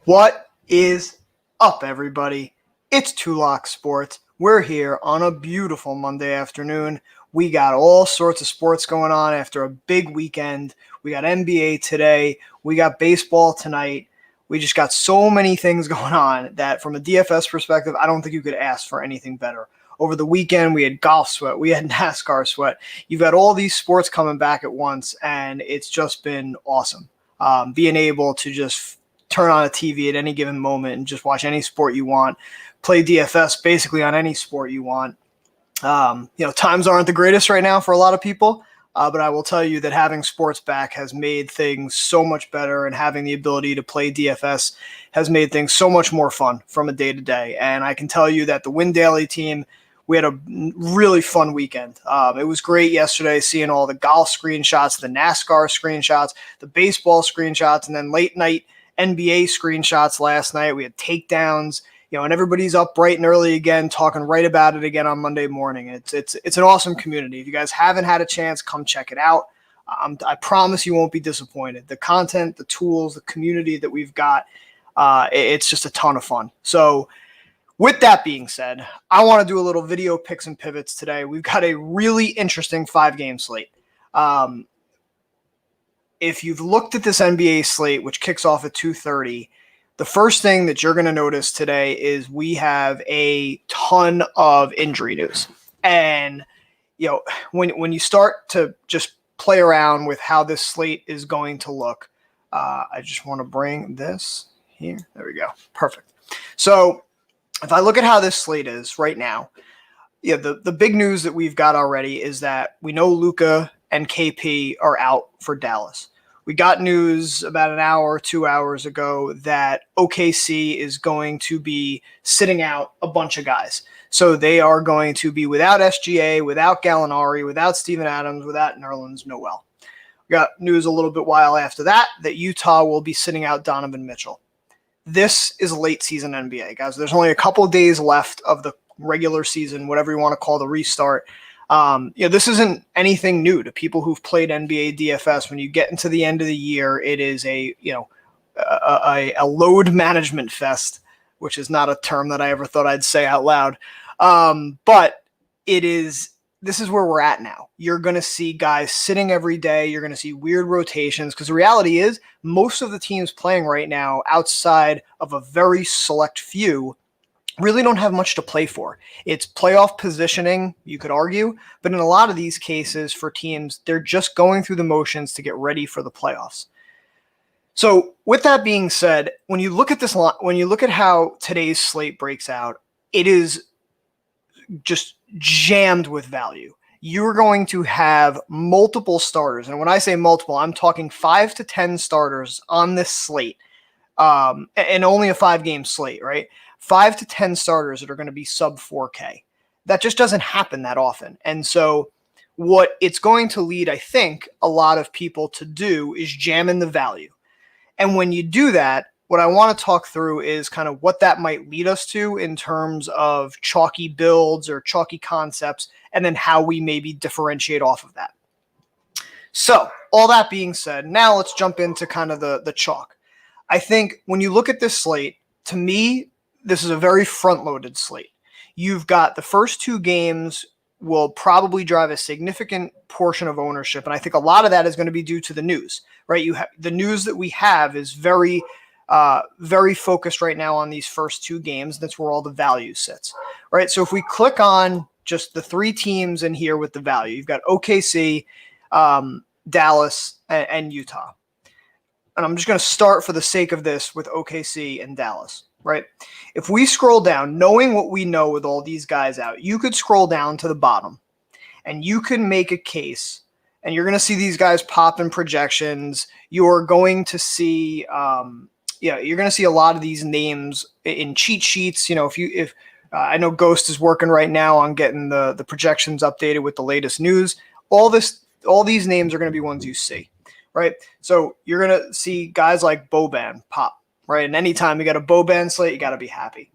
What is up, everybody? It's Two Lock Sports. We're here on a beautiful Monday afternoon. We got all sorts of sports going on after a big weekend. We got NBA today. We got baseball tonight. We just got so many things going on that from a DFS perspective, I don't think you could ask for anything better. Over the weekend, we had golf sweat. We had NASCAR sweat. You've got all these sports coming back at once, and it's just been awesome. Being able to just turn on a TV at any given moment and just watch any sport you want, play DFS basically on any sport you want. Times aren't the greatest right now for a lot of people, but I will tell you that having sports back has made things so much better, and having the ability to play DFS has made things so much more fun from a day to day. And I can tell you that the Win Daily team, we had a really fun weekend. It was great yesterday seeing all the golf screenshots, the NASCAR screenshots, the baseball screenshots, and then late night NBA screenshots last night. We had takedowns, and everybody's up bright and early again, talking right about it again on Monday morning. It's an awesome community. If you guys haven't had a chance, come check it out. I promise you won't be disappointed. The content, the tools, the community that we've got, it's just a ton of fun. So with that being said, I want to do a little video picks and pivots today. We've got a really interesting 5-game slate. If you've looked at this NBA slate, which kicks off at 2:30, the first thing that you're going to notice today is we have a ton of injury news. And, when you start to just play around with how this slate is going to look, I just want to bring this here. There we go. Perfect. So if I look at how this slate is right now, the big news that we've got already is that we know Luka and KP are out for Dallas. We got news about an hour or 2 hours ago that OKC is going to be sitting out a bunch of guys. So they are going to be without SGA, without Gallinari, without Steven Adams, without Nerlens Noel. We got news a little bit while after that Utah will be sitting out Donovan Mitchell. This is late season NBA, guys. There's only a couple of days left of the regular season, whatever you want to call the restart. This isn't anything new to people who've played NBA DFS. When you get into the end of the year, it is a load management fest, which is not a term that I ever thought I'd say out loud. But this is where we're at now. You're going to see guys sitting every day. You're going to see weird rotations, because the reality is most of the teams playing right now, outside of a very select few, really don't have much to play for. It's playoff positioning, you could argue, but in a lot of these cases for teams, they're just going through the motions to get ready for the playoffs. So with that being said, when you look at how today's slate breaks out, it is just jammed with value. You're going to have multiple starters. And when I say multiple, I'm talking 5 to 10 starters on this slate, and only a 5-game slate, right? 5 to 10 starters that are going to be sub 4K. That just doesn't happen that often. And so what it's going to lead, I think, a lot of people to do is jam in the value. And when you do that, what I want to talk through is kind of what that might lead us to in terms of chalky builds or chalky concepts, and then how we maybe differentiate off of that. So all that being said, now let's jump into kind of the chalk. I think when you look at this slate, to me, this is a very front-loaded slate. You've got the first 2 games will probably drive a significant portion of ownership, and I think a lot of that is going to be due to the news, right? You have the news that we have is very, very focused right now on these first 2 games. That's where all the value sits, right? So if we click on just the 3 teams in here with the value, you've got OKC, Dallas, and Utah. And I'm just going to start for the sake of this with OKC and Dallas. Right? If we scroll down, knowing what we know with all these guys out, you could scroll down to the bottom and you can make a case, and you're going to see these guys pop in projections. You're going to see, you're going to see a lot of these names in cheat sheets. If I know Ghost is working right now on getting the projections updated with the latest news, all these names are going to be ones you see, right? So you're going to see guys like Boban pop. Right, and anytime you got a Boban slate, you got to be happy.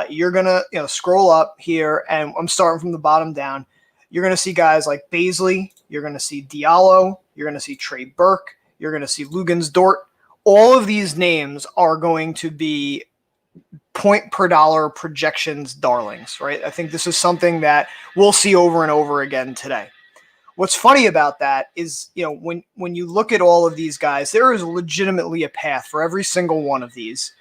You're gonna scroll up here, and I'm starting from the bottom down. You're gonna see guys like Baisley. You're gonna see Diallo. You're gonna see Trey Burke. You're gonna see Lugens Dort. all of these names are going to be point per dollar projections darlings, right? I think this is something that we'll see over and over again today. What's funny about that is, when you look at all of these guys, there is legitimately a path for every single one of these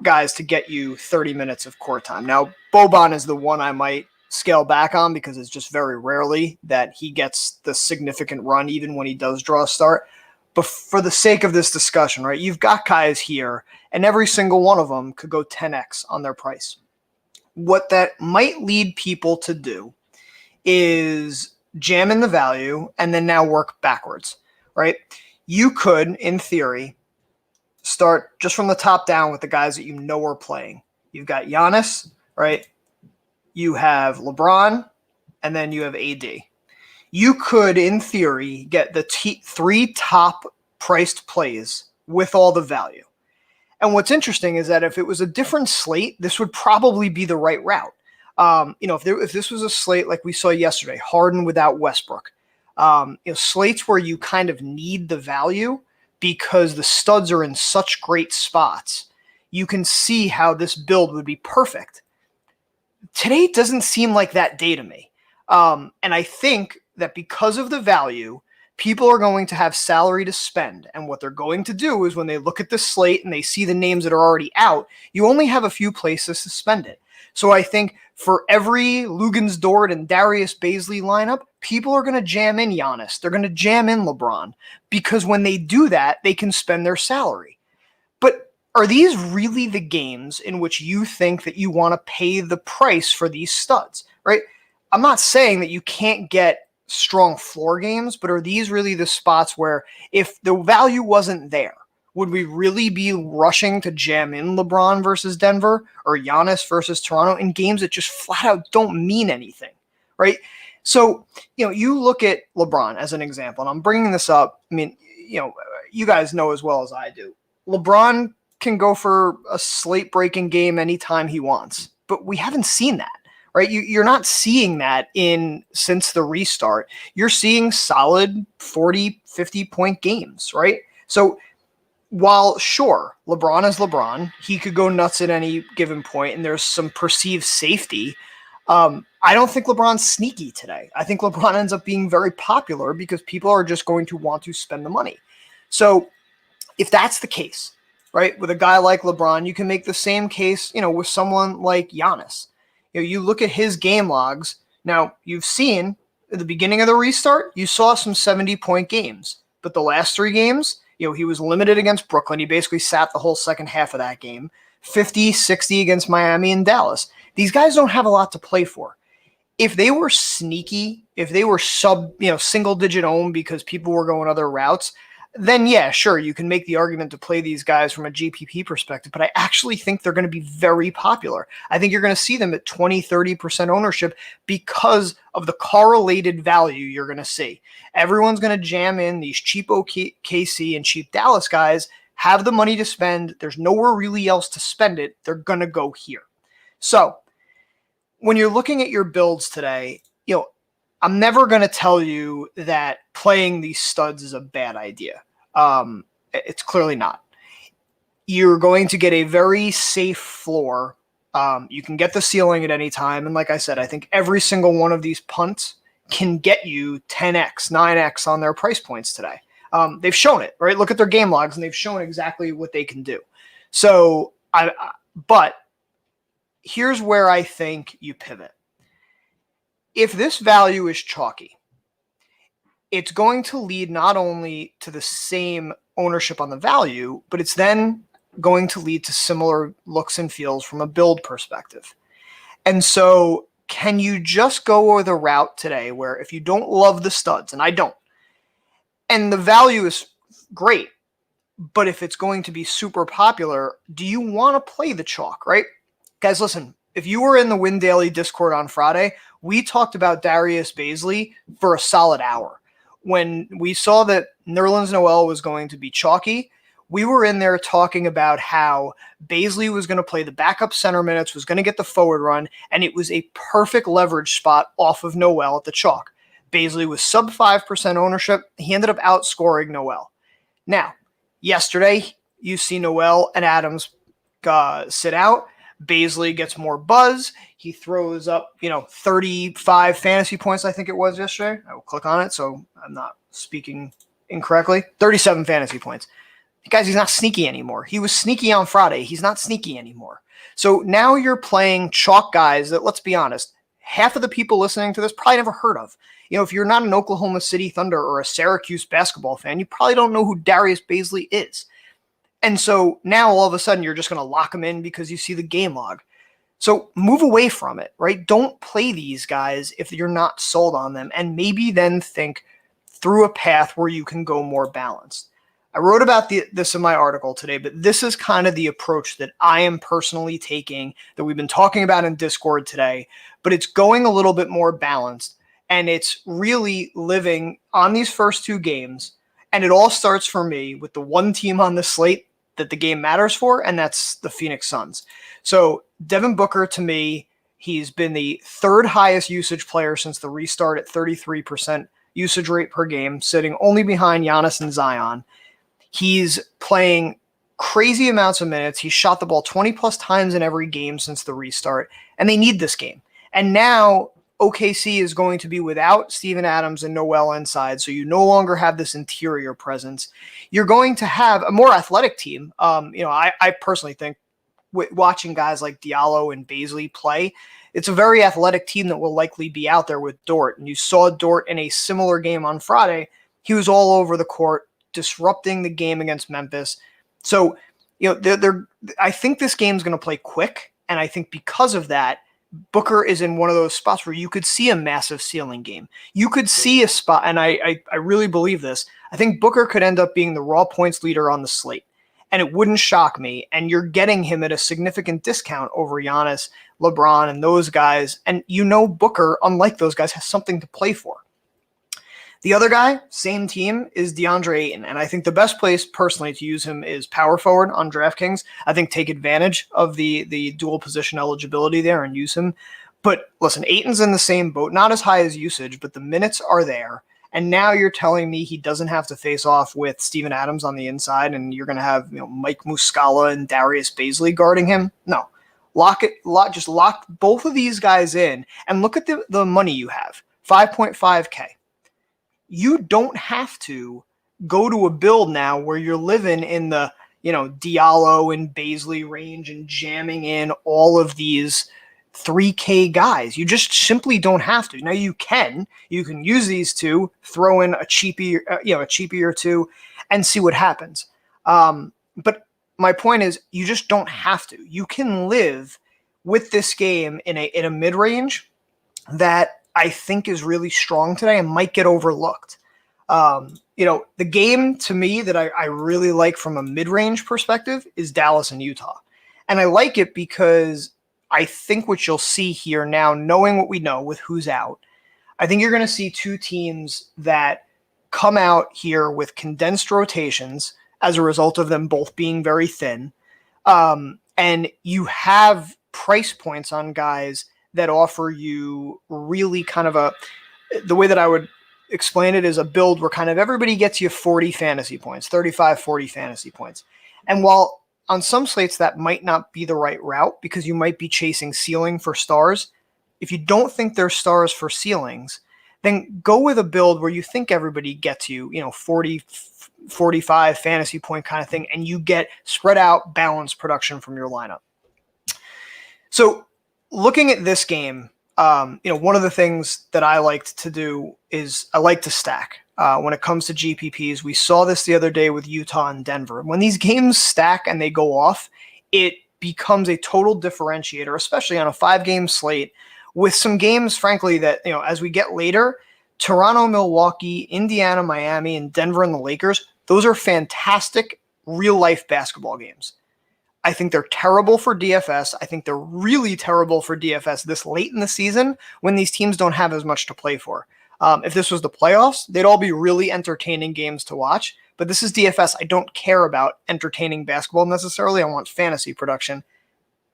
guys to get you 30 minutes of court time. Now, Boban is the one I might scale back on because it's just very rarely that he gets the significant run, even when he does draw a start. But for the sake of this discussion, right, you've got guys here, and every single one of them could go 10x on their price. What that might lead people to do is jam in the value and then now work backwards, right? You could, in theory, start just from the top down with the guys that you know are playing. You've got Giannis, right? You have LeBron, and then you have AD. You could, in theory, get the three top priced plays with all the value. And what's interesting is that if it was a different slate, this would probably be the right route. If this was a slate like we saw yesterday, Harden without Westbrook, slates where you kind of need the value because the studs are in such great spots, you can see how this build would be perfect. Today doesn't seem like that day to me. And I think that because of the value, people are going to have salary to spend. And what they're going to do is when they look at the slate and they see the names that are already out, you only have a few places to spend it. So I think for every Luguentz Dort and Darius Bazley lineup, people are going to jam in Giannis. They're going to jam in LeBron because when they do that, they can spend their salary. But are these really the games in which you think that you want to pay the price for these studs, right? I'm not saying that you can't get strong floor games, but are these really the spots where if the value wasn't there, would we really be rushing to jam in LeBron versus Denver or Giannis versus Toronto in games that just flat out don't mean anything, right? So, you look at LeBron as an example, and I'm bringing this up. I mean, you guys know as well as I do, LeBron can go for a slate-breaking game anytime he wants, but we haven't seen that. Right, you're not seeing that since the restart. You're seeing solid 40, 50-point games, right? So while, sure, LeBron is LeBron, he could go nuts at any given point, and there's some perceived safety. I don't think LeBron's sneaky today. I think LeBron ends up being very popular because people are just going to want to spend the money. So if that's the case, right, with a guy like LeBron, you can make the same case, with someone like Giannis. You look at his game logs. Now, you've seen at the beginning of the restart, you saw some 70-point games. But the last three games, he was limited against Brooklyn. He basically sat the whole second half of that game. 50, 60 against Miami and Dallas. These guys don't have a lot to play for. If they were sneaky, if they were single-digit owned because people were going other routes, then yeah, sure, you can make the argument to play these guys from a GPP perspective, but I actually think they're going to be very popular. I think you're going to see them at 20, 30% ownership because of the correlated value you're going to see. Everyone's going to jam in these cheapo KC and cheap Dallas guys, have the money to spend. There's nowhere really else to spend it. They're going to go here. So when you're looking at your builds today, I'm never going to tell you that playing these studs is a bad idea. It's clearly not. You're going to get a very safe floor. You can get the ceiling at any time. And like I said, I think every single one of these punts can get you 10x, 9x on their price points today. They've shown it, right? Look at their game logs, and they've shown exactly what they can do. So, but here's where I think you pivot. If this value is chalky, it's going to lead not only to the same ownership on the value, but it's then going to lead to similar looks and feels from a build perspective. And so can you just go with a route today where if you don't love the studs, and I don't, and the value is great, but if it's going to be super popular, do you want to play the chalk, right? Guys, listen, if you were in the Win Daily Discord on Friday, we talked about Darius Bazley for a solid hour. When we saw that Nerlens Noel was going to be chalky, we were in there talking about how Bazley was going to play the backup center minutes, was going to get the forward run, and it was a perfect leverage spot off of Noel at the chalk. Bazley was sub 5% ownership. He ended up outscoring Noel. Now, Yesterday, you see Noel and Adams sit out. Baisley gets more buzz. He throws up, 35 fantasy points, I think it was yesterday. I will click on it so I'm not speaking incorrectly. 37 fantasy points. Guys, he's not sneaky anymore. He was sneaky on Friday. He's not sneaky anymore. So now you're playing chalk guys that, let's be honest, half of the people listening to this probably never heard of. If you're not an Oklahoma City Thunder or a Syracuse basketball fan, you probably don't know who Darius Baisley is. And so now all of a sudden you're just going to lock him in because you see the game log. So move away from it, right? Don't play these guys if you're not sold on them, and maybe then think through a path where you can go more balanced. I wrote about this in my article today, but this is kind of the approach that I am personally taking, that we've been talking about in Discord today, but it's going a little bit more balanced, and it's really living on these first two games. And it all starts for me with the one team on the slate that the game matters for, and that's the Phoenix Suns. So Devin Booker, to me, he's been the third highest usage player since the restart at 33% usage rate per game, sitting only behind Giannis and Zion. He's playing crazy amounts of minutes. He shot the ball 20 plus times in every game since the restart, and they need this game. And now OKC is going to be without Steven Adams and Noel inside, so you no longer have this interior presence. You're going to have a more athletic team. I personally think watching guys like Diallo and Baisley play, it's a very athletic team that will likely be out there with Dort. And you saw Dort in a similar game on Friday. He was all over the court, disrupting the game against Memphis. So, I think this game's going to play quick, and I think because of that, Booker is in one of those spots where you could see a massive ceiling game. You could see a spot, and I really believe this. I think Booker could end up being the raw points leader on the slate, and it wouldn't shock me. And you're getting him at a significant discount over Giannis, LeBron, and those guys. And Booker, unlike those guys, has something to play for. The other guy, same team, is DeAndre Ayton. And I think the best place personally to use him is power forward on DraftKings. I think take advantage of the dual position eligibility there and use him. But listen, Ayton's in the same boat, not as high as usage, but the minutes are there. And now you're telling me he doesn't have to face off with Steven Adams on the inside, and you're going to have Mike Muscala and Darius Baisley guarding him? No. Just lock both of these guys in, and look at the money you have, 5.5K. You don't have to go to a build now where you're living in the, Diallo and Baisley range and jamming in all of these 3K guys. You just simply don't have to. Now you can use these two, throw in a cheapie or two, and see what happens. But my point is, you just don't have to. You can live with this game in a mid-range that I think is really strong today and might get overlooked. The game to me that I really like from a mid-range perspective is Dallas and Utah. And I like it because I think what you'll see here now, knowing what we know with who's out, I think you're going to see two teams that come out here with condensed rotations as a result of them both being very thin. And you have price points on guys that offer you really kind of the way that I would explain it is a build where kind of everybody gets you 40 fantasy points, 35, 40 fantasy points. And while on some slates that might not be the right route because you might be chasing ceiling for stars, if you don't think they're stars for ceilings, then go with a build where you think everybody gets you, 40, 45 fantasy point kind of thing, and you get spread out, balanced production from your lineup. So looking at this game, one of the things that I liked to do is I like to stack. When it comes to GPPs, we saw this the other day with Utah and Denver. When these games stack and they go off, it becomes a total differentiator, especially on a 5-game slate with some games, frankly, that, as we get later, Toronto, Milwaukee, Indiana, Miami, and Denver and the Lakers, those are fantastic real-life basketball games. I think they're terrible for DFS. I think they're really terrible for DFS this late in the season when these teams don't have as much to play for. If this was the playoffs, they'd all be really entertaining games to watch. But this is DFS. I don't care about entertaining basketball necessarily. I want fantasy production.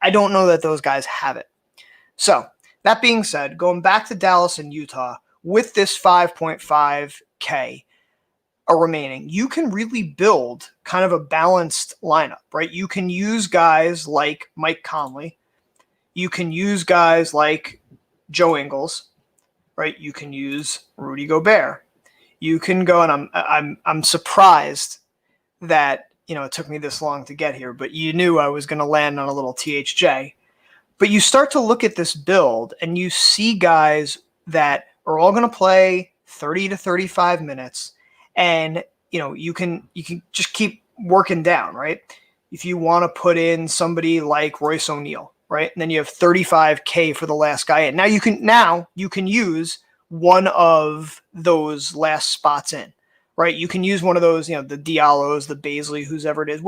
I don't know that those guys have it. So that being said, going back to Dallas and Utah with this 5.5K, are remaining, you can really build kind of a balanced lineup, right? You can use guys like Mike Conley. You can use guys like Joe Ingles, right? You can use Rudy Gobert. You can go, and I'm surprised that, it took me this long to get here, but you knew I was going to land on a little THJ. But you start to look at this build and you see guys that are all going to play 30 to 35 minutes, and you can just keep working down, right? If you want to put in somebody like Royce O'Neal, right? And then you have 35K for the last guy in. Now you can use one of those last spots in, right? You can use one of those, the Diallos, the Baisley, whoever it is,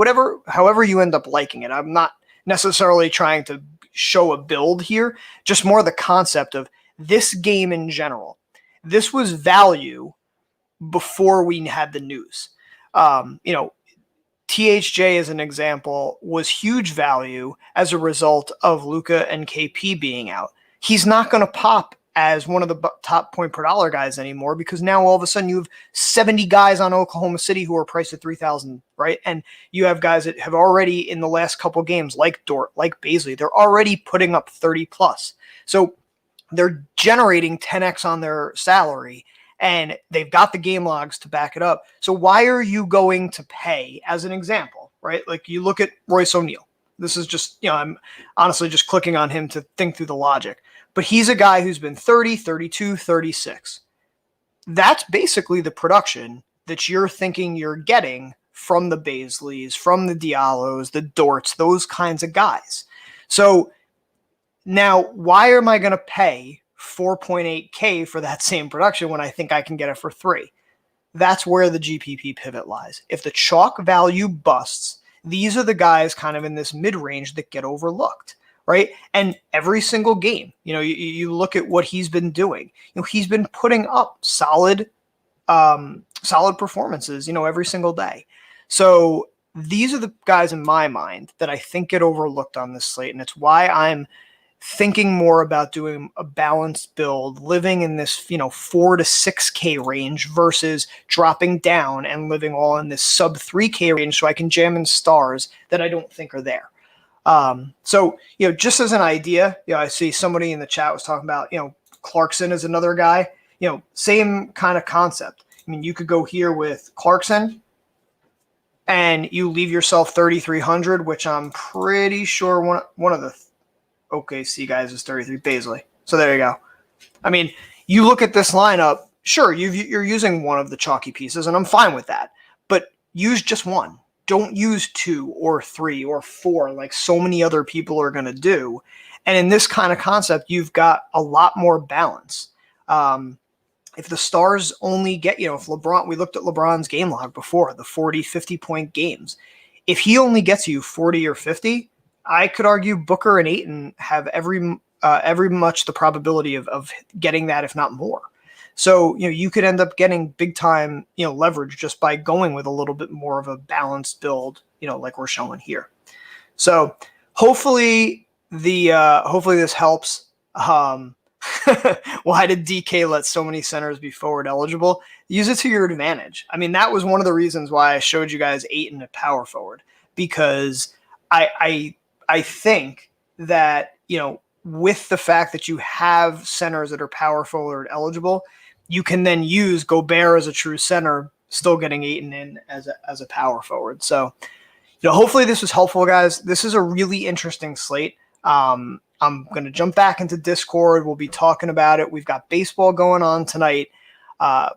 however you end up liking it. I'm not necessarily trying to show a build here, just more the concept of this game in general. This was value before we had the news. THJ, as an example, was huge value as a result of Luka and KP being out. He's not going to pop as one of the top point per dollar guys anymore, because now all of a sudden you have 70 guys on Oklahoma City who are priced at 3,000, right? And you have guys that have already, in the last couple games, like Dort, like Baisley, they're already putting up 30 plus. So they're generating 10x on their salary, and they've got the game logs to back it up. So why are you going to pay, as an example, right? Like you look at Royce O'Neal. This is just, I'm honestly just clicking on him to think through the logic. But he's a guy who's been 30, 32, 36. That's basically the production that you're thinking you're getting from the Baisleys, from the Diallos, the Dorts, those kinds of guys. So now, why am I going to pay 4.8K for that same production when I think I can get it for 3? That's where the GPP pivot lies. If the chalk value busts, these are the guys kind of in this mid-range that get overlooked, right? And every single game, you look at what he's been doing. He's been putting up solid performances, every single day. So these are the guys in my mind that I think get overlooked on this slate, and it's why I'm thinking more about doing a balanced build, living in this 4 to 6K range versus dropping down and living all in this sub 3K range, so I can jam in stars that I don't think are there. So just as an idea, I see somebody in the chat was talking about Clarkson is another guy. Same kind of concept. I mean, you could go here with Clarkson, and you leave yourself 3,300, which I'm pretty sure one of the OKC guys is 33, Baisley. So there you go. I mean, you look at this lineup, sure, you're using one of the chalky pieces, and I'm fine with that. But use just one. Don't use 2 or 3 or 4 like so many other people are going to do. And in this kind of concept, you've got a lot more balance. If the stars only get, if LeBron, we looked at LeBron's game log before, the 40, 50-point games. If he only gets you 40 or 50, I could argue Booker and Ayton have every much the probability of getting that, if not more. So, you could end up getting big time, leverage just by going with a little bit more of a balanced build, like we're showing here. So hopefully this helps. Why did DK let so many centers be forward eligible? Use it to your advantage. I mean, that was one of the reasons why I showed you guys Ayton at power forward, because I think that, with the fact that you have centers that are power forward eligible, you can then use Gobert as a true center, still getting Ayton in as a power forward. So, hopefully this was helpful, guys. This is a really interesting slate. I'm going to jump back into Discord. We'll be talking about it. We've got baseball going on tonight.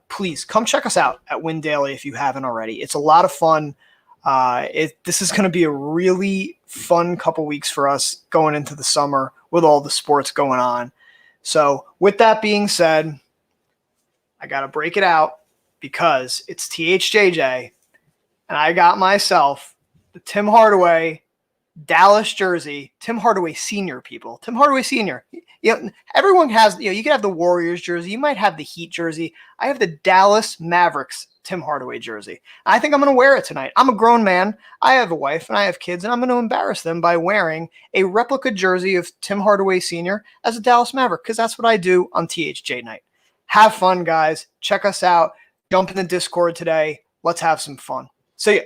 Please come check us out at Win Daily if you haven't already. It's a lot of fun. This is going to be a really fun couple weeks for us going into the summer with all the sports going on. So with that being said, I got to break it out because it's THJJ, and I got myself the Tim Hardaway Dallas jersey, Tim Hardaway Sr. people. Tim Hardaway Sr. Everyone has, you can have the Warriors jersey. You might have the Heat jersey. I have the Dallas Mavericks Tim Hardaway jersey. I think I'm going to wear it tonight. I'm a grown man. I have a wife and I have kids, and I'm going to embarrass them by wearing a replica jersey of Tim Hardaway Sr. as a Dallas Maverick, because that's what I do on THJ night. Have fun, guys. Check us out. Jump in the Discord today. Let's have some fun. See ya.